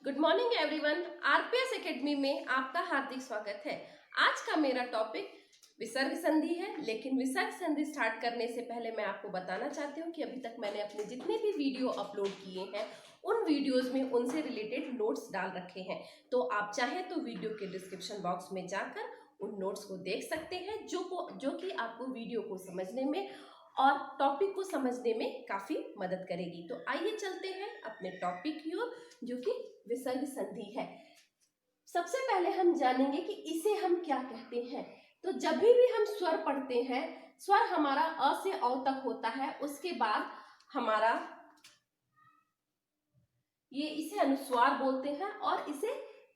Good morning everyone. RPS academy में आपका हार्दिक स्वागत है। आज का मेरा टॉपिक विसर्ग संधि है, लेकिन विसर्ग संधि स्टार्ट करने से पहले मैं आपको बताना चाहती हूँ कि अभी तक मैंने अपने जितने भी वीडियो अपलोड किए हैं उन वीडियोस में उनसे रिलेटेड नोट्स डाल रखे हैं। तो आप चाहें तो वीडियो के डिस्क्रिप्शन बॉक्स में जाकर उन नोट्स को देख सकते हैं जो कि आपको वीडियो को समझने में और टॉपिक को समझने में काफी मदद करेगी। तो आइए चलते हैं अपने टॉपिक की ओर, जो कि विसर्ग संधि है। सबसे पहले हम जानेंगे कि इसे हम क्या कहते हैं। तो जब भी हम स्वर पढ़ते हैं, स्वर हमारा अ से औ तक होता है, उसके बाद हमारा इसे अनुस्वार बोलते हैं और इसे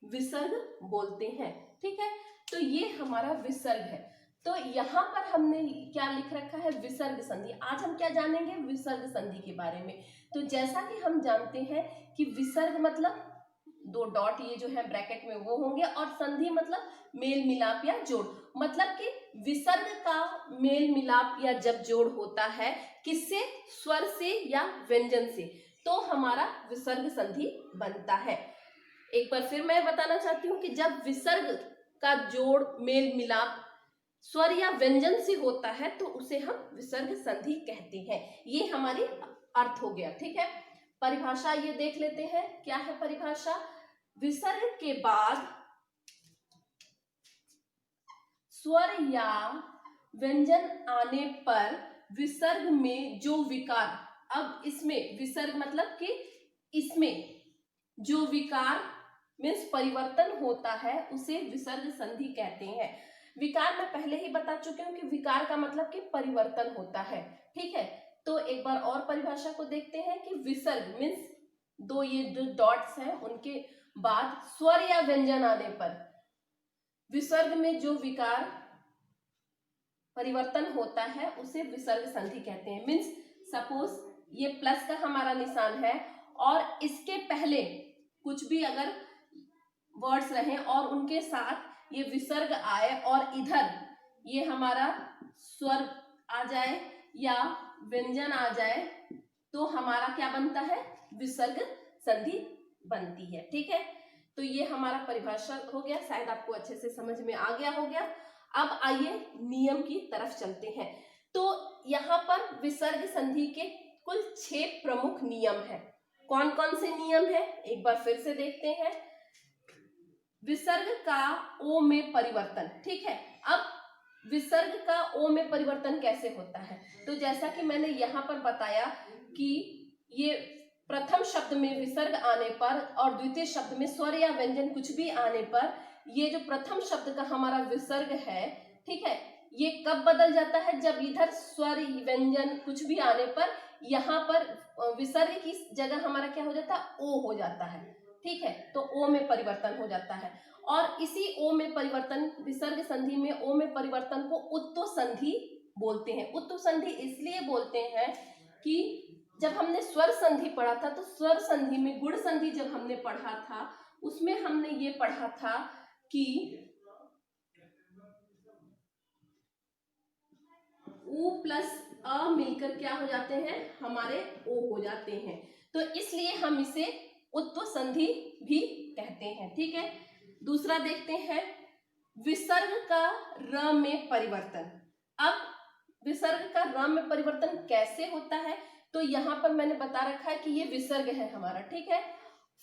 विसर्ग बोलते हैं। ठीक है, तो ये हमारा विसर्ग है। तो यहाँ पर हमने क्या लिख रखा है, विसर्ग संधि। आज हम क्या जानेंगे, विसर्ग संधि के बारे में। तो जैसा कि हम जानते हैं कि विसर्ग मतलब दो डॉट ये जो है ब्रैकेट में वो होंगे, और संधि मतलब मेल मिलाप या जोड़। मतलब कि विसर्ग का मेल मिलाप या जब जोड़ होता है किससे, स्वर से या व्यंजन से, तो हमारा विसर्ग संधि बनता है। एक बार फिर मैं बताना चाहती हूँ कि जब विसर्ग का जोड़ मेल मिलाप स्वर या व्यंजन से होता है तो उसे हम विसर्ग संधि कहते हैं। ये हमारी अर्थ हो गया। ठीक है, परिभाषा ये देख लेते हैं। क्या है परिभाषा, विसर्ग के बाद स्वर या व्यंजन आने पर विसर्ग में जो विकार, अब इसमें विसर्ग मतलब कि इसमें जो विकार मीन्स परिवर्तन होता है उसे विसर्ग संधि कहते हैं। विकार मैं पहले ही बता चुकी हूँ कि विकार का मतलब कि परिवर्तन होता है। ठीक है, तो एक बार और परिभाषा को देखते हैं कि विसर्ग मीन्स दो ये जो डॉट्स हैं उनके बाद स्वर या व्यंजन आने पर विसर्ग में जो विकार परिवर्तन होता है उसे विसर्ग संधि कहते हैं। मीन्स सपोज ये प्लस का हमारा निशान है और इसके पहले कुछ भी अगर वर्ड्स रहे और उनके साथ ये विसर्ग आए और इधर ये हमारा स्वर आ जाए या व्यंजन आ जाए तो हमारा क्या बनता है, विसर्ग संधि बनती है। ठीक है, तो ये हमारा परिभाषा हो गया, शायद आपको अच्छे से समझ में आ गया हो गया। अब आइए नियम की तरफ चलते हैं। तो यहाँ पर विसर्ग संधि के कुल 6 प्रमुख नियम हैं। कौन कौन से नियम है, एक बार फिर से देखते हैं। विसर्ग का ओ में परिवर्तन। ठीक है, अब विसर्ग का ओ में परिवर्तन कैसे होता है, तो जैसा कि मैंने यहाँ पर बताया कि ये प्रथम शब्द में विसर्ग आने पर और द्वितीय शब्द में स्वर या व्यंजन कुछ भी आने पर ये जो प्रथम शब्द का हमारा विसर्ग है, ठीक है, ये कब बदल जाता है, जब इधर स्वर व्यंजन कुछ भी आने पर यहाँ पर विसर्ग की जगह हमारा क्या हो जाता है, ओ हो जाता है। ठीक है, तो ओ में परिवर्तन हो जाता है। और इसी ओ में परिवर्तन, विसर्ग संधि में ओ में परिवर्तन को उत्तो संधि बोलते हैं। उत्तो संधि इसलिए बोलते हैं कि जब हमने स्वर संधि पढ़ा था तो स्वर संधि में गुण संधि जब हमने पढ़ा था उसमें हमने ये पढ़ा था कि उ प्लस अ मिलकर क्या हो जाते हैं, हमारे ओ हो जाते हैं। तो इसलिए हम इसे उत्तो संधि भी कहते हैं। ठीक है, दूसरा देखते हैं विसर्ग का र में परिवर्तन। अब विसर्ग का र में परिवर्तन कैसे होता है, तो यहाँ पर मैंने बता रखा है कि ये विसर्ग है हमारा। ठीक है,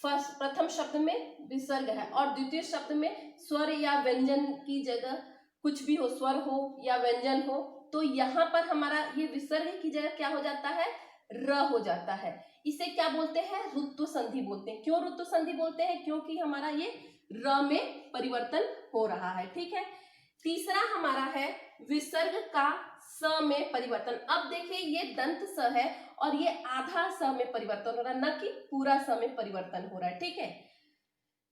फर्स्ट प्रथम शब्द में विसर्ग है और द्वितीय शब्द में स्वर या व्यंजन की जगह कुछ भी हो, स्वर हो या व्यंजन हो, तो यहाँ पर हमारा ये विसर्ग की जगह क्या हो जाता है, र हो जाता है। इसे क्या बोलते हैं, रुत्व संधि बोलते हैं। क्यों रुत्व संधि बोलते हैं, क्योंकि हमारा ये र में परिवर्तन हो रहा है। ठीक है, तीसरा हमारा है विसर्ग का स में परिवर्तन। अब देखिए ये दंत स है और ये आधा स में परिवर्तन हो रहा है, न कि पूरा स में परिवर्तन हो रहा है। ठीक है,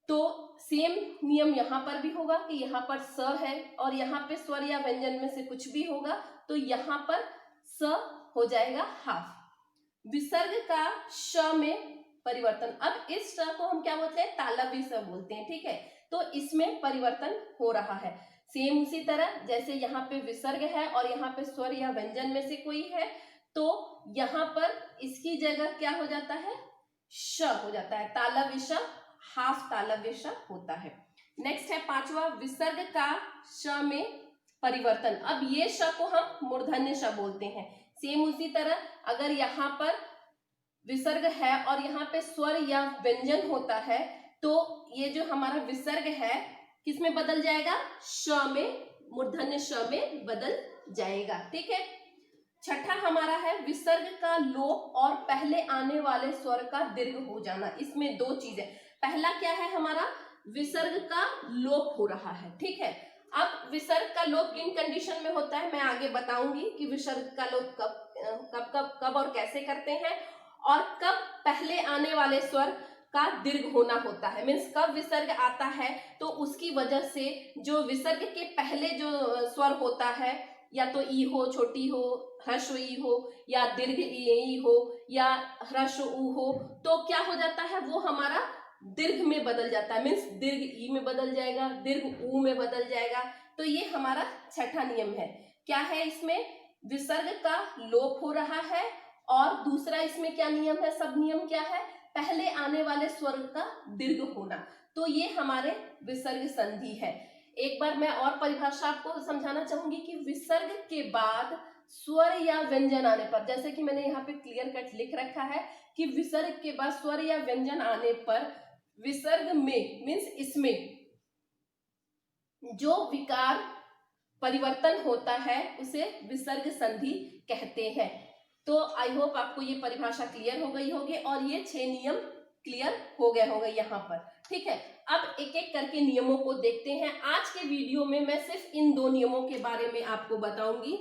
तो सेम नियम यहाँ पर भी होगा कि यहाँ पर स है और यहाँ पे स्वर या व्यंजन में से कुछ भी होगा तो यहाँ पर स हो जाएगा हाफ। विसर्ग का श में परिवर्तन, अब इस श को हम क्या बोलते हैं, तालव्य स बोलते हैं। ठीक है, तो इसमें परिवर्तन हो रहा है। सेम उसी तरह जैसे यहाँ पे विसर्ग है और यहाँ पे स्वर या व्यंजन में से कोई है तो यहाँ पर इसकी जगह क्या हो जाता है, श हो जाता है, तालव्य श हाफ तालव्य श होता है। नेक्स्ट है पांचवा, विसर्ग का श में परिवर्तन। अब ये श को हम मूर्धन्य श बोलते हैं। सेम उसी तरह अगर यहाँ पर विसर्ग है और यहाँ पे स्वर या व्यंजन होता है तो ये जो हमारा विसर्ग है किस में बदल जाएगा, श में, मूर्धन्य श में बदल जाएगा। ठीक है। छठा हमारा है विसर्ग का लोप और पहले आने वाले स्वर का दीर्घ हो जाना। इसमें दो चीजें, पहला क्या है हमारा, विसर्ग का लोप हो रहा है। ठीक है। अब विसर्ग का लोप किन कंडीशन में होता है मैं आगे बताऊंगी कि विसर्ग का लोप कब और कैसे करते हैं, और कब पहले आने वाले स्वर का दीर्घ होना होता है। मीन्स कब विसर्ग आता है तो उसकी वजह से जो विसर्ग के पहले जो स्वर होता है, या तो ई हो, छोटी हो, ह्रस्व ई हो, या दीर्घ ई हो, या ह्रस्व ऊ हो, तो क्या हो जाता है, वो हमारा दीर्घ में बदल जाता है। मीन्स दीर्घ ई में बदल जाएगा, दीर्घ ऊ में बदल जाएगा। तो ये हमारा छठा नियम है। क्या है इसमें, विसर्ग का लोप हो रहा है, और दूसरा इसमें क्या नियम है, सब नियम क्या है, पहले आने वाले स्वर का दीर्घ होना। तो ये हमारे विसर्ग संधि है। एक बार मैं और परिभाषा आपको समझाना चाहूंगी कि विसर्ग के बाद स्वर या व्यंजन आने पर, जैसे कि मैंने यहाँ पे क्लियर कट लिख रखा है कि विसर्ग के बाद स्वर या व्यंजन आने पर विसर्ग में, मीन्स इसमें जो विकार परिवर्तन होता है उसे विसर्ग संधि कहते हैं। तो आई होप आपको ये परिभाषा क्लियर हो गई होगी और ये 6 नियम क्लियर हो गए होंगे यहाँ पर। ठीक है। अब एक एक करके नियमों को देखते हैं। आज के वीडियो में मैं सिर्फ इन 2 नियमों के बारे में आपको बताऊंगी,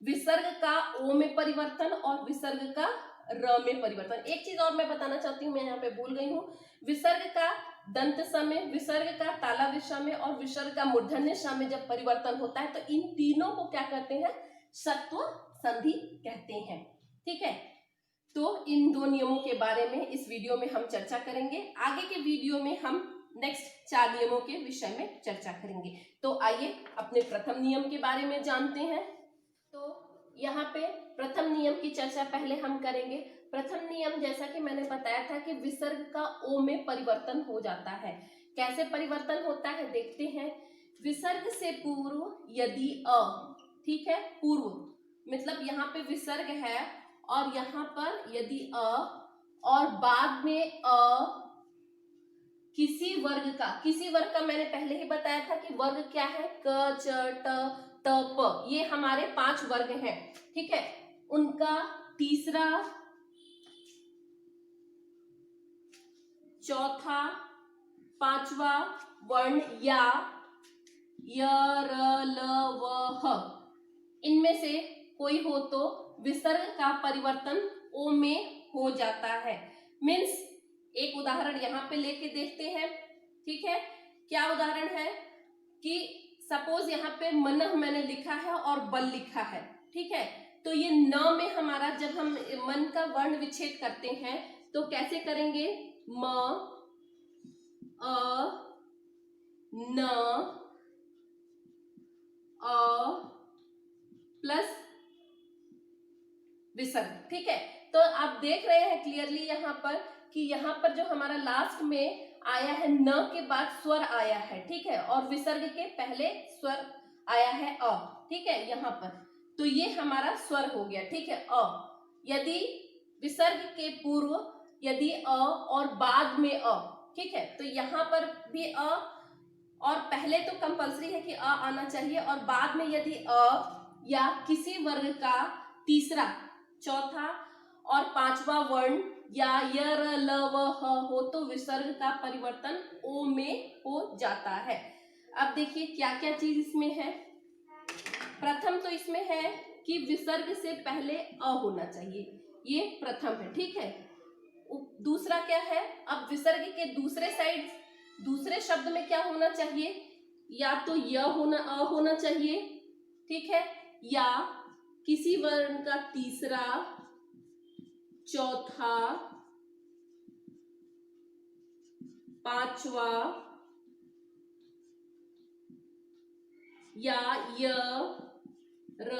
विसर्ग का ओ में परिवर्तन और विसर्ग का र में परिवर्तन। एक चीज और मैं बताना चाहती हूँ, मैं यहाँ पे भूल गई हूँ, विसर्ग का दंत स में, विसर्ग का तालव्य श में और विसर्ग का मूर्धन्य श में जब परिवर्तन होता है तो इन तीनों को क्या कहते हैं, षत्व संधि कहते हैं। ठीक है। तो इन 2 नियमों के बारे में इस वीडियो में हम चर्चा करेंगे। आगे के वीडियो में हम नेक्स्ट 4 नियमों के विषय में चर्चा करेंगे। तो आइए अपने प्रथम नियम के बारे में जानते हैं। तो यहाँ पे प्रथम नियम की चर्चा पहले हम करेंगे। प्रथम नियम, जैसा कि मैंने बताया था कि विसर्ग का ओ में परिवर्तन हो जाता है। कैसे परिवर्तन होता है देखते हैं। विसर्ग से पूर्व यदि अ, ठीक है, पूर्व मतलब यहाँ पे विसर्ग है और यहाँ पर यदि अ, और बाद में किसी वर्ग का मैंने पहले ही बताया था कि वर्ग क्या है, क च ट त प, ये हमारे 5 वर्ग हैं। ठीक है। उनका तीसरा, चौथा, पांचवा वर्ण या य र ल व ह, इनमें से कोई हो तो विसर्ग का परिवर्तन ओ में हो जाता है। मीन्स एक उदाहरण यहाँ पे लेके देखते हैं। ठीक है। क्या उदाहरण है कि सपोज यहाँ पे मनः मैंने लिखा है और बल लिखा है। ठीक है। तो ये न में हमारा, जब हम मन का वर्ण विच्छेद करते हैं तो कैसे करेंगे, म अ न अ प्लस विसर्ग। ठीक है। तो आप देख रहे हैं क्लियरली यहाँ पर कि यहाँ पर जो हमारा लास्ट में आया है, न के बाद स्वर आया है। ठीक है। और विसर्ग के पहले स्वर आया है अ। ठीक है। यहाँ पर तो ये हमारा स्वर हो गया। ठीक है। अ, यदि विसर्ग के पूर्व यदि अ और बाद में अ, ठीक है, तो यहाँ पर भी अ, और पहले तो कंपल्सरी है कि अ आना चाहिए, और बाद में यदि अ या किसी वर्ग का तीसरा, चौथा और पांचवा वर्ण या य र ल व ह हो तो विसर्ग का परिवर्तन ओ में हो जाता है। अब देखिए क्या क्या चीज इसमें है। प्रथम तो इसमें है कि विसर्ग से पहले अ होना चाहिए, ये प्रथम है। ठीक है। दूसरा क्या है, अब विसर्ग के दूसरे साइड, दूसरे शब्द में क्या होना चाहिए, या तो य होना, अ होना चाहिए। ठीक है। या किसी वर्ण का तीसरा, चौथा, पांचवा, या य र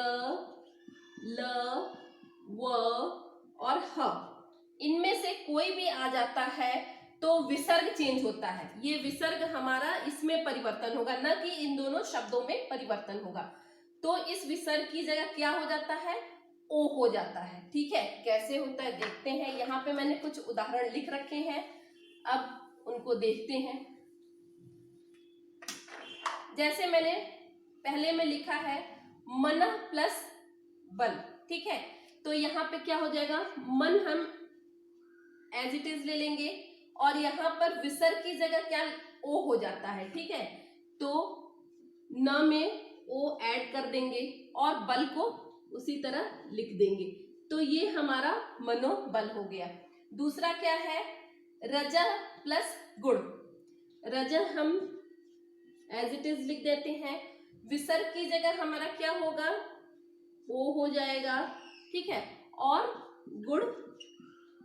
ल व और ह, इनमें से कोई भी आ जाता है तो विसर्ग चेंज होता है, ये विसर्ग हमारा इसमें परिवर्तन होगा, न कि इन दोनों शब्दों में परिवर्तन होगा। तो इस विसर्ग की जगह क्या हो जाता है, ओ हो जाता है। ठीक है, कैसे होता है देखते हैं। यहाँ पे मैंने कुछ उदाहरण लिख रखे हैं, अब उनको देखते हैं। जैसे मैंने पहले में लिखा है मन प्लस बल, ठीक है, तो यहाँ पे क्या हो जाएगा, मन हम एज इट इज ले लेंगे और यहाँ पर विसर्ग की जगह क्या ओ हो जाता है। ठीक है, तो न में ओ ऐड कर देंगे और बल को उसी तरह लिख देंगे, तो ये हमारा मनोबल हो गया। दूसरा क्या है, रज प्लस गुण। रज हम एज इट इज लिख देते हैं, विसर्ग की जगह हमारा क्या होगा, ओ हो जाएगा। ठीक है, और गुण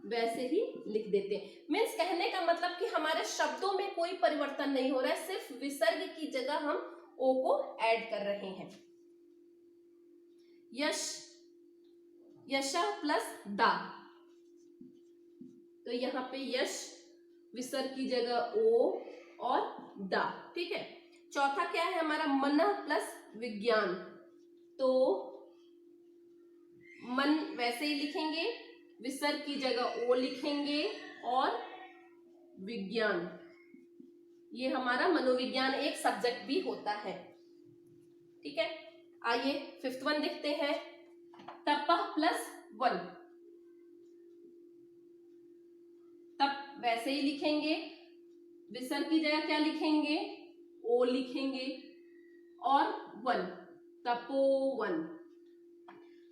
वैसे ही लिख देते हैं। मीन्स कहने का मतलब कि हमारे शब्दों में कोई परिवर्तन नहीं हो रहा है, सिर्फ विसर्ग की जगह हम ओ को ऐड कर रहे हैं। यश, यश प्लस दा, तो यहाँ पे यश विसर्ग की जगह ओ और दा। ठीक है, चौथा क्या है हमारा, मन प्लस विज्ञान, तो मन वैसे ही लिखेंगे, विसर्ग की जगह ओ लिखेंगे और विज्ञान, ये हमारा मनोविज्ञान एक सब्जेक्ट भी होता है। ठीक है, आइए फिफ्थ वन देखते हैं, तप प्लस वन। तप वैसे ही लिखेंगे, विसर्ग की जगह क्या लिखेंगे, ओ लिखेंगे और वन, तपोवन।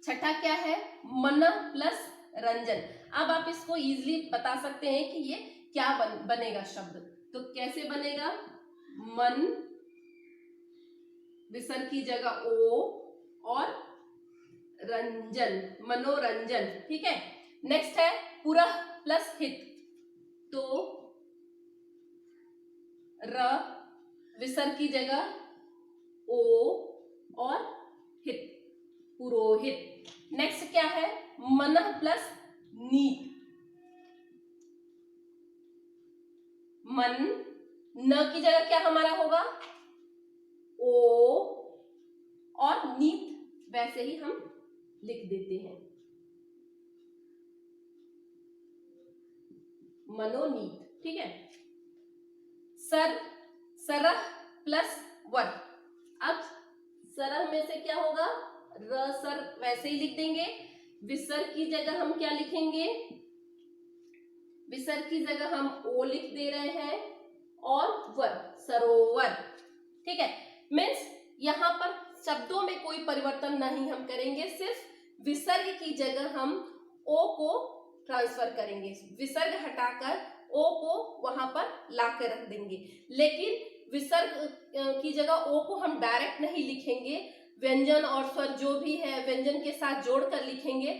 छठा क्या है, मन प्लस रंजन। अब आप इसको इजीली बता सकते हैं कि ये क्या बनेगा शब्द, तो कैसे बनेगा, मन विसर्ग की जगह ओ और रंजन, मनोरंजन। ठीक है, नेक्स्ट है पुरः प्लस हित, तो र विसर्ग की जगह ओ और हित, पुरोहित। नेक्स्ट क्या है, मन प्लस नीत, मन, न की जगह क्या हमारा होगा, ओ और नीत वैसे ही हम लिख देते हैं, मनोनीत। ठीक है, सर, सरह प्लस वर। अब सरह में से क्या होगा, र सर वैसे ही लिख देंगे, विसर्ग की जगह हम क्या लिखेंगे, विसर्ग की जगह हम ओ लिख दे रहे हैं और वर, सरोवर। ठीक है, मीन्स यहाँ पर शब्दों में कोई परिवर्तन नहीं हम करेंगे, सिर्फ विसर्ग की जगह हम ओ को ट्रांसफर करेंगे, विसर्ग हटाकर ओ को वहां पर लाकर रख देंगे। लेकिन विसर्ग की जगह ओ को हम डायरेक्ट नहीं लिखेंगे, व्यंजन और स्वर जो भी है व्यंजन के साथ जोड़कर लिखेंगे,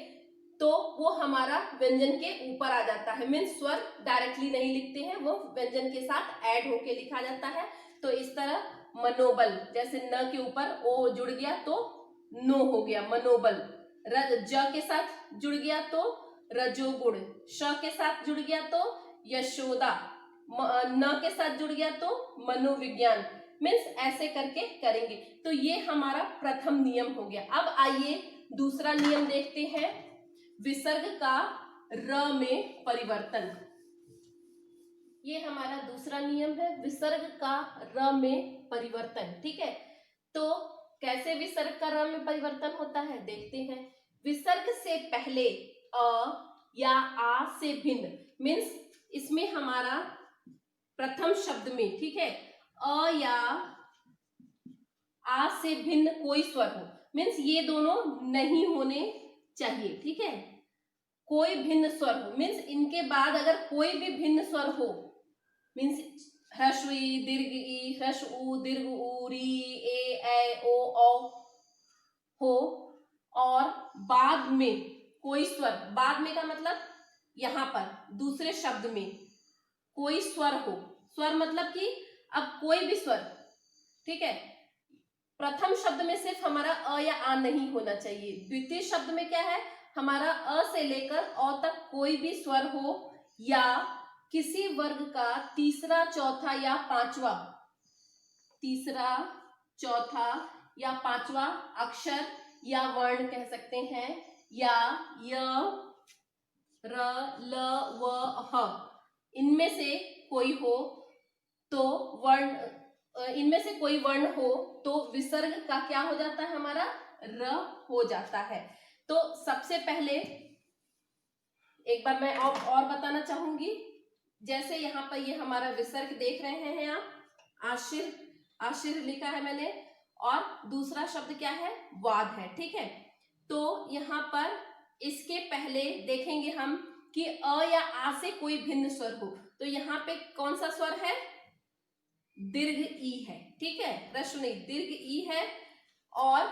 तो वो हमारा व्यंजन के ऊपर आ जाता है। मीन्स स्वर डायरेक्टली नहीं लिखते हैं, वो व्यंजन के साथ ऐड होके लिखा जाता है। तो इस तरह मनोबल, जैसे न के ऊपर ओ जुड़ गया तो नो हो गया मनोबल, ज के साथ जुड़ गया तो रजोगुण, श के साथ जुड़ गया तो यशोदा, न के साथ जुड़ गया तो मनोविज्ञान। मीन्स ऐसे करके करेंगे। तो ये हमारा प्रथम नियम हो गया। अब आइए दूसरा नियम देखते हैं, विसर्ग का र में परिवर्तन। ये हमारा दूसरा नियम है, विसर्ग का र में परिवर्तन। ठीक है, तो कैसे विसर्ग का र में परिवर्तन होता है देखते हैं। विसर्ग से पहले अ या आ से भिन्न, मीन्स इसमें हमारा प्रथम शब्द में, ठीक है, अ या आ से भिन्न कोई स्वर हो, मीन्स ये दोनों नहीं होने चाहिए। ठीक है, कोई भिन्न स्वर हो, मीन्स इनके बाद अगर कोई भी भिन्न स्वर हो, मीन्स ह्रस्व ई, दीर्घ ई, ह्रस्व उ, दीर्घ उ, री, ए ओ हो, और बाद में कोई स्वर, बाद में का मतलब यहाँ पर दूसरे शब्द में कोई स्वर हो, स्वर मतलब कि अब कोई भी स्वर, ठीक है, प्रथम शब्द में सिर्फ हमारा अ या आ नहीं होना चाहिए, द्वितीय शब्द में क्या है, हमारा अ से लेकर अ तक कोई भी स्वर हो, या किसी वर्ग का तीसरा, चौथा या पांचवा, तीसरा, चौथा या पांचवा अक्षर या वर्ण कह सकते हैं, या य, र, ल, व, ह, इनमें से कोई हो तो वर्ण, इनमें से कोई वर्ण हो तो विसर्ग का क्या हो जाता है हमारा, र हो जाता है। तो सबसे पहले एक बार मैं और बताना चाहूंगी, जैसे यहाँ पर ये हमारा विसर्ग देख रहे हैं आप, आशिर, आशिर लिखा है मैंने, और दूसरा शब्द क्या है, वाद है, ठीक है। तो यहाँ पर इसके पहले देखेंगे हम कि अ या आ से कोई भिन्न स्वर हो, तो यहाँ पे कौन सा स्वर है, दीर्घ ई है, ठीक है, ह्रस्व नहीं, दीर्घ ई है। और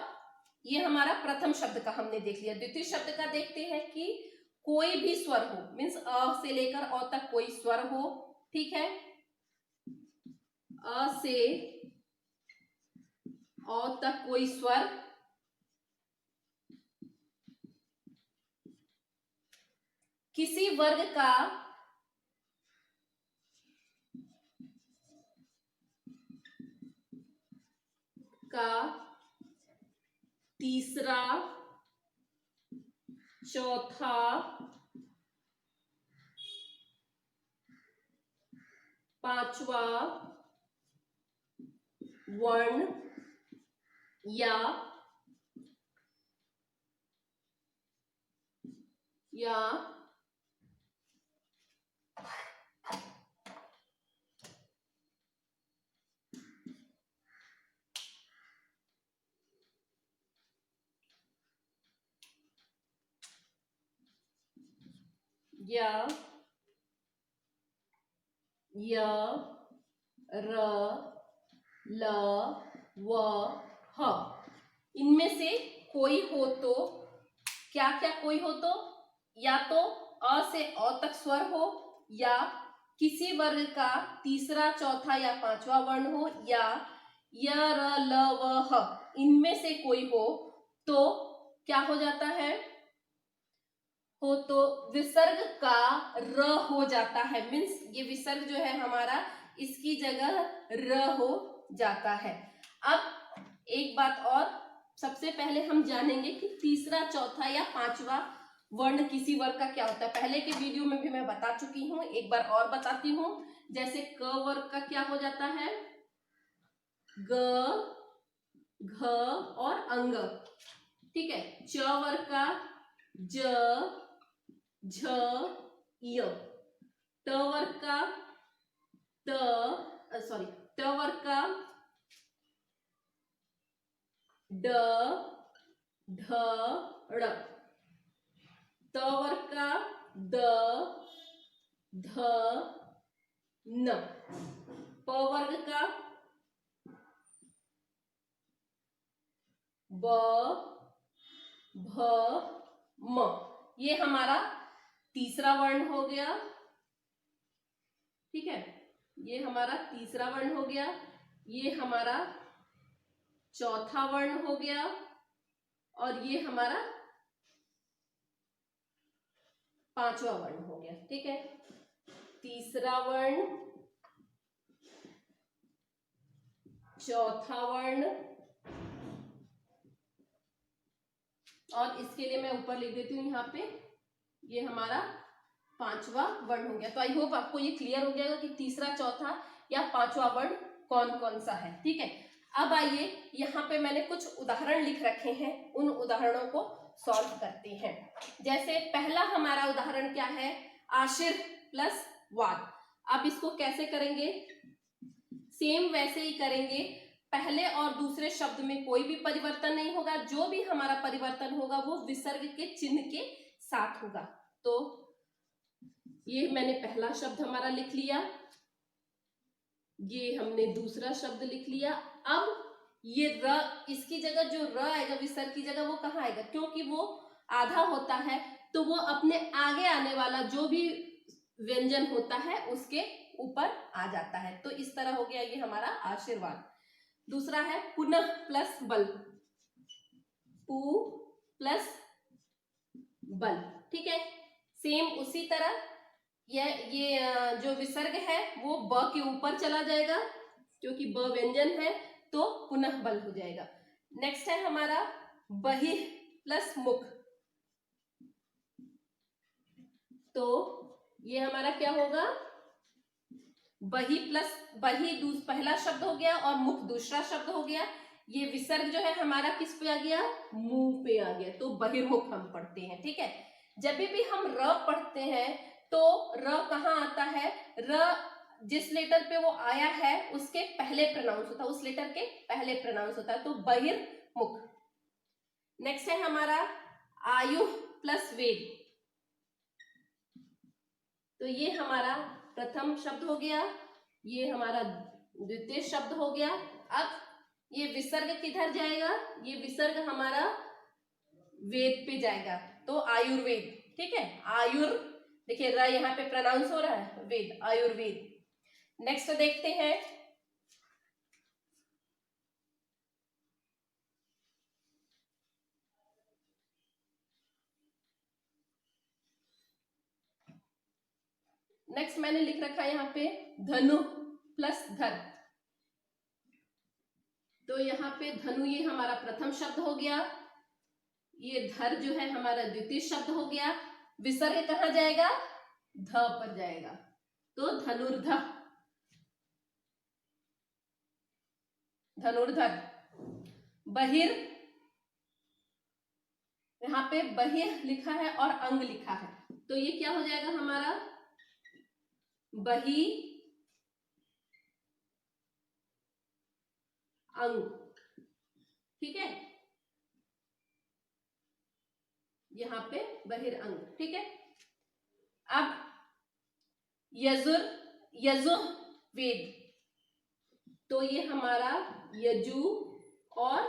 ये हमारा प्रथम शब्द का हमने देख लिया। द्वितीय शब्द का देखते हैं कि कोई भी स्वर हो, मीन्स अ से लेकर अ तक कोई स्वर हो, ठीक है, अ से अ तक कोई स्वर, किसी वर्ग का तीसरा, चौथा, पांचवा वर्ण या य, र, ल, व, ह, इनमें से कोई हो तो क्या क्या कोई हो तो, या तो अ से अ तक स्वर हो, या किसी वर्ग का तीसरा, चौथा या पांचवा वर्ण हो, या य, र, ल, व, ह, इनमें से कोई हो तो क्या हो जाता है, हो तो विसर्ग का र हो जाता है। मीन्स ये विसर्ग जो है हमारा, इसकी जगह र हो जाता है। अब एक बात और, सबसे पहले हम जानेंगे कि तीसरा, चौथा या पांचवा वर्ण किसी वर्ग का क्या होता है। पहले के वीडियो में भी मैं बता चुकी हूं, एक बार और बताती हूं। जैसे क वर्ग का क्या हो जाता है, ग, घ और अंग, ठीक है। च वर्ग का ज, झ, य, ट वर्ग का त, सॉरी, ट वर्ग का ड, ढ, ड़, त वर्ग का द, ध, न, प वर्ग का ब, भ, म, ये हमारा तीसरा वर्ण हो गया, ठीक है, ये हमारा तीसरा वर्ण हो गया, ये हमारा चौथा वर्ण हो गया, और ये हमारा पांचवा वर्ण हो गया, ठीक है। तीसरा वर्ण, चौथा वर्ण, और इसके लिए मैं ऊपर लिख देती हूँ यहाँ पे, ये हमारा पांचवा वर्ण हो गया। तो आई होप आपको ये क्लियर हो गया कि तीसरा, चौथा या पांचवा वर्ण कौन कौन सा है, ठीक है। अब आइए, यहाँ पे मैंने कुछ उदाहरण लिख रखे हैं, उन उदाहरणों को सॉल्व करते हैं। जैसे पहला हमारा उदाहरण क्या है, आशिर प्लस वाद। अब इसको कैसे करेंगे, सेम वैसे ही करेंगे, पहले और दूसरे शब्द में कोई भी परिवर्तन नहीं होगा, जो भी हमारा परिवर्तन होगा वो विसर्ग के चिन्ह के साथ होगा। तो ये मैंने पहला शब्द हमारा लिख लिया, ये हमने दूसरा शब्द लिख लिया। अब ये र, इसकी जगह जो र आएगा विसर्ग की जगह, वो कहाँ आएगा, क्योंकि वो आधा होता है तो वो अपने आगे आने वाला जो भी व्यंजन होता है उसके ऊपर आ जाता है। तो इस तरह हो गया ये हमारा आशीर्वाद। दूसरा है पुनः प्लस बल, पु प्लस बल, ठीक है। सेम उसी तरह जो विसर्ग है वो ब के ऊपर चला जाएगा, क्योंकि ब व्यंजन है तो पुनः बल हो जाएगा। नेक्स्ट है हमारा बहिः प्लस मुख, तो ये हमारा क्या होगा, बही प्लस बही पहला शब्द हो गया और मुख दूसरा शब्द हो गया। ये विसर्ग जो है हमारा किस पे आ गया, मुंह पे आ गया, तो बहिर्मुख हम पढ़ते हैं। ठीक है, जब भी हम र पढ़ते हैं तो र कहाँ आता है, र जिस लेटर पे वो आया है उसके पहले प्रोनाउंस होता है, उस लेटर के पहले प्रोनाउंस होता है, तो बहिर्मुख। नेक्स्ट है हमारा आयु प्लस वेद, तो ये हमारा प्रथम शब्द हो गया, ये हमारा द्वितीय शब्द हो गया। अब ये विसर्ग किधर जाएगा, ये विसर्ग हमारा वेद पे जाएगा, तो आयुर्वेद। ठीक है, आयुर, देखिए र यहाँ पे प्रोनाउंस हो रहा है, वेद, आयुर्वेद। नेक्स्ट देखते हैं नेक्स्ट मैंने लिख रखा है यहाँ पे धनु प्लस धर, तो यहाँ पे धनु ये हमारा प्रथम शब्द हो गया, ये धर जो है हमारा द्वितीय शब्द हो गया। विसर्ग कहाँ जाएगा, ध पर जाएगा, तो धनुर्ध, धनुर्धर। बहिर, यहाँ पे बहिर लिखा है और अंग लिखा है, तो ये क्या हो जाएगा हमारा बही अंग। ठीक है, यहाँ पे बहिर अंग। ठीक है, अब यजुर, यजुः वेद, तो ये हमारा यजु और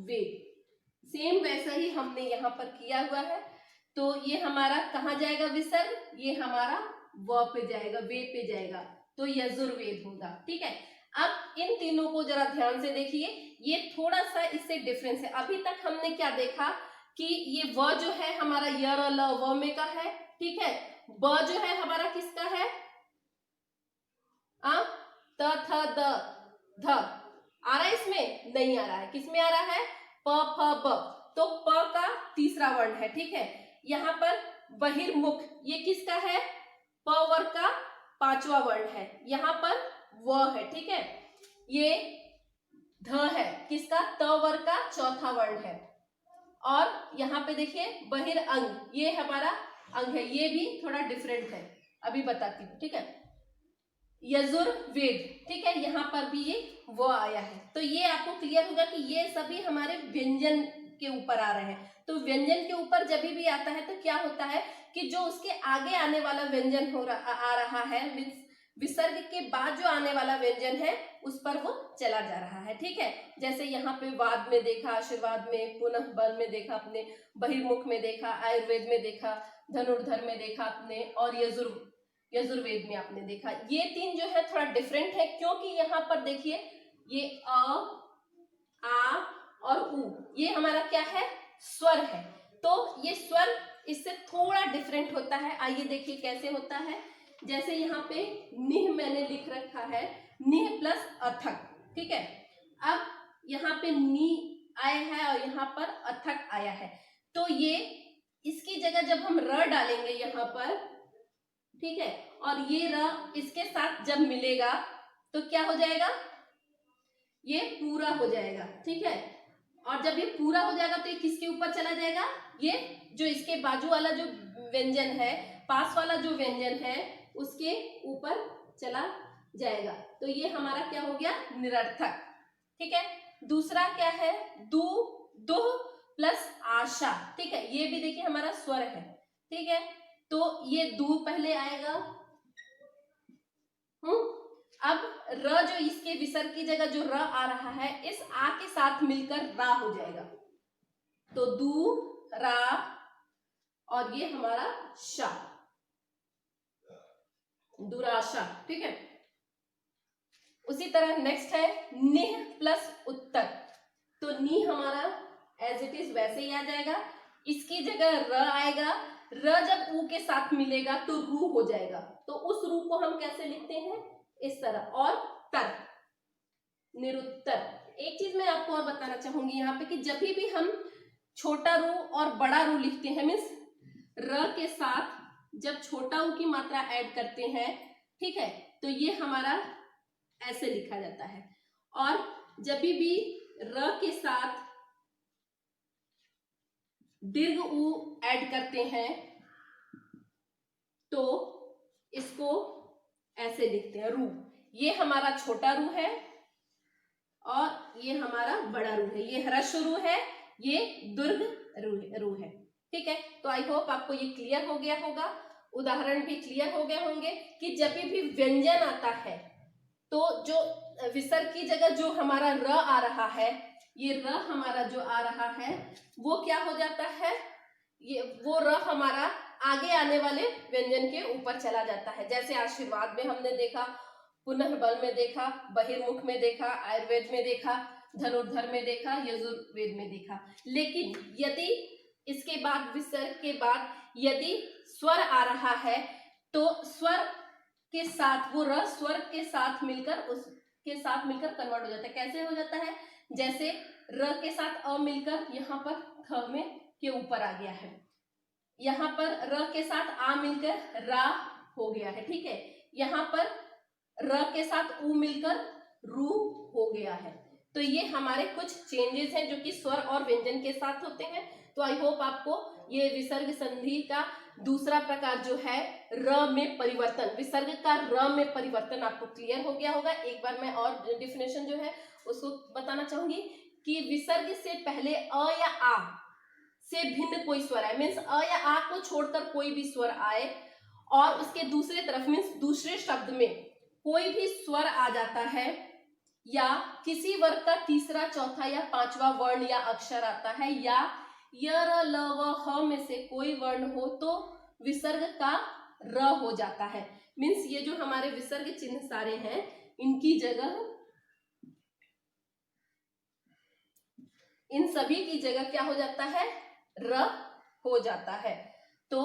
वेद, सेम वैसा ही हमने यहाँ पर किया हुआ है, तो ये हमारा कहाँ जाएगा विसर्ग, ये हमारा व पे जाएगा, वे पे जाएगा, तो यजुर्वेद होगा। ठीक है, अब इन तीनों को जरा ध्यान से देखिए, ये थोड़ा सा इससे डिफरेंस है। अभी तक हमने क्या देखा कि ये व जो है हमारा य र ल व में का है। ठीक है, ब जो है हमारा किसका है, त थ द ध, आ रहा है इसमें, नहीं आ रहा है, किसमें आ रहा है, प फ ब, तो प का तीसरा वर्ण है। ठीक है, यहाँ पर बहिर्मुख, ये किसका है, प वर्ग का पांचवा वर्ण है, यहाँ पर व है। ठीक है, ये ध है किसका, त वर्ग का चौथा वर्ण है, और यहाँ पे देखिए बहिर अंग, ये हमारा अंग है, ये भी थोड़ा डिफरेंट है, अभी बताती हूँ। ठीक है, यजुर्वेद, ठीक है, यहाँ पर भी ये वो आया है, तो ये आपको क्लियर होगा कि ये सभी हमारे व्यंजन के ऊपर आ रहे हैं। तो व्यंजन के ऊपर जब भी आता है तो क्या होता है कि जो उसके आगे आने वाला व्यंजन आ रहा है, मीन्स विसर्ग के बाद जो आने वाला व्यंजन है उस पर वो चला जा रहा है। ठीक है, जैसे यहाँ पे वाद में देखा, आशीर्वाद में, पुनः बल में देखा आपने, बहिर्मुख में देखा, आयुर्वेद में देखा, धनुर्धर में देखा आपने, और यजुर्वेद में आपने देखा। ये तीन जो है थोड़ा डिफरेंट है, क्योंकि यहाँ पर देखिए ये अ, आ और उ, ये हमारा क्या है, स्वर है, तो ये स्वर इससे थोड़ा डिफरेंट होता है। आइए देखिए कैसे होता है, जैसे यहाँ पे निह मैंने लिख रखा है, निह प्लस अथक। ठीक है, अब यहाँ पे नी आया है और यहाँ पर अथक आया है, तो ये इसकी जगह जब हम र डालेंगे यहाँ पर, ठीक है, और ये र इसके साथ जब मिलेगा तो क्या हो जाएगा, ये पूरा हो जाएगा। ठीक है, और जब ये पूरा हो जाएगा तो ये किसके ऊपर चला जाएगा, ये जो इसके बाजू वाला जो व्यंजन है, पास वाला जो व्यंजन है उसके ऊपर चला जाएगा, तो ये हमारा क्या हो गया, निरर्थक। ठीक है, दूसरा क्या है, दू, दुह प्लस आशा। ठीक है, ये भी देखिए हमारा स्वर है। ठीक है, तो ये दू पहले आएगा, अब र जो इसके विसर्ग की जगह जो र आ रहा है, इस आ के साथ मिलकर रा हो जाएगा, तो दू रा, और ये हमारा शा, दुराशा। ठीक है, उसी तरह नेक्स्ट है निह प्लस उत्तर, तो नी हमारा एज इट इज वैसे ही आ जाएगा, इसकी जगह र आएगा, र जब ऊ के साथ मिलेगा तो रू हो जाएगा, तो उस रू को हम कैसे लिखते हैं, इस तरह। और तर, निरुत्तर। एक चीज मैं आपको और बताना चाहूंगी यहाँ पे कि जब भी हम छोटा रू और बड़ा रू लिखते हैं, मीन्स र के साथ जब छोटा ऊ की मात्रा ऐड करते हैं, ठीक है, तो ये हमारा ऐसे लिखा जाता है। और जब भी र के साथ दीर्घ ऊ ऐड करते हैं तो इसको ऐसे लिखते हैं, रू। ये हमारा छोटा रू है और ये हमारा बड़ा रू है, ये ह्रस्व रू है, ये दीर्घ रू है। ठीक है, तो आई होप आपको ये क्लियर हो गया होगा, उदाहरण भी क्लियर हो गए होंगे कि जब भी व्यंजन आता है तो जो विसर्ग की जगह जो हमारा र आ रहा है, ये र हमारा जो आ रहा है वो क्या हो जाता है, ये वो र हमारा आगे आने वाले व्यंजन के ऊपर चला जाता है। जैसे आशीर्वाद में हमने देखा, पुनः बल में देखा, बहिर्मुख में देखा, आयुर्वेद में देखा, धनुर्धर में देखा, यजुर्वेद में देखा। लेकिन यदि इसके बाद विसर्ग के बाद यदि स्वर आ रहा है तो स्वर के साथ वो र स्वर के साथ मिलकर उसके साथ मिलकर कन्वर्ट हो जाता है। कैसे हो जाता है, जैसे र के साथ अ मिलकर यहाँ पर ख में के ऊपर आ गया है, यहाँ पर र के साथ आ मिलकर रा हो गया है। ठीक है, यहाँ पर र के साथ ऊ मिलकर रू हो गया है। तो ये हमारे कुछ चेंजेस हैं जो कि स्वर और व्यंजन के साथ होते हैं। तो आई होप आपको ये विसर्ग संधि का दूसरा प्रकार जो है र में परिवर्तन, विसर्ग का र में परिवर्तन आपको क्लियर हो गया होगा। एक बार मैं और डिफिनेशन जो है उसको बताना चाहूंगी कि विसर्ग से पहले अ या आ से भिन्न कोई स्वर आए, मीन्स अ या आ को छोड़कर कोई भी स्वर आए और उसके दूसरे तरफ मीन्स दूसरे शब्द में कोई भी स्वर आ जाता है, या किसी वर्ग का तीसरा, चौथा या पांचवा वर्ण या अक्षर आता है, या य र ल व ह में से कोई वर्ण हो तो विसर्ग का र हो जाता है। मीन्स ये जो हमारे विसर्ग चिन्ह सारे हैं इनकी जगह, इन सभी की जगह क्या हो जाता है, र हो जाता है। तो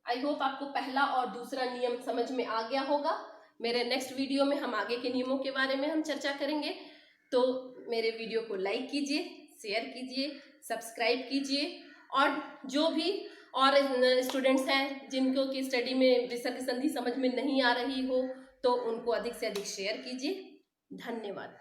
आई होप आपको पहला और दूसरा नियम समझ में आ गया होगा। मेरे नेक्स्ट वीडियो में हम आगे के नियमों के बारे में हम चर्चा करेंगे। तो मेरे वीडियो को लाइक कीजिए, शेयर कीजिए, सब्सक्राइब कीजिए, और जो भी और स्टूडेंट्स हैं जिनको की स्टडी में विसर्ग संधि समझ में नहीं आ रही हो तो उनको अधिक से अधिक शेयर कीजिए। धन्यवाद।